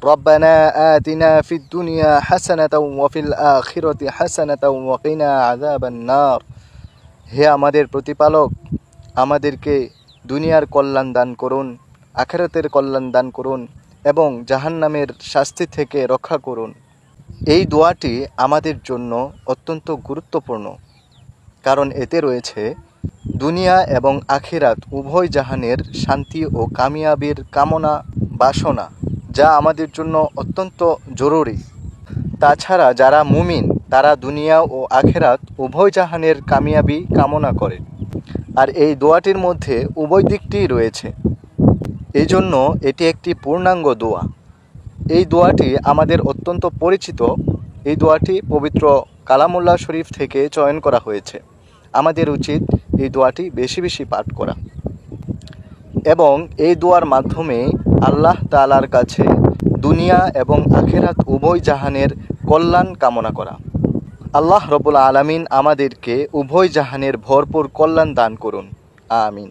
রব্বানা আতিনা ফিদ দুনিয়া হাসানাতাও ওয়া ফিল আখিরাতি হাসানাতাও ওয়া কিনা আযাবান নার। হে আমাদের প্রতিপালক, আমাদেরকে দুনিয়ার কল্যাণ দান করুন, আখিরাতের কল্যাণ দান করুন এবং জাহান্নামের শাস্তি থেকে রক্ষা করুন। এই দোয়াটি আমাদের জন্য অত্যন্ত গুরুত্বপূর্ণ, কারণ এতে রয়েছে দুনিয়া এবং আখিরাত উভয় জাহানের শান্তি ও কামিয়াবির কামনা বাসনা, যা আমাদের জন্য অত্যন্ত জরুরি। তাছাড়া যারা মুমিন তারা দুনিয়া ও আখিরাত উভয় জাহানের কামিয়াবি কামনা করে, আর এই দোয়াটির মধ্যে উভয় দিকটিই রয়েছে। এই জন্য এটি একটি পূর্ণাঙ্গ দোয়া। এই দোয়াটি আমাদের অত্যন্ত পরিচিত। এই দোয়াটি পবিত্র কালামুল্লাহ শরীফ থেকে চয়ন করা হয়েছে। আমাদের উচিত এই দোয়াটি বেশি বেশি পাঠ করা এবং এই দোয়ার মাধ্যমে আল্লাহ তাআলার কাছে দুনিয়া এবং আখিরাত উভয় জাহানের কল্যাণ কামনা করা। আল্লাহ রব্বুল আলামিন আমাদেরকে উভয় জাহানের ভরপুর কল্যাণ দান করুন। আমিন।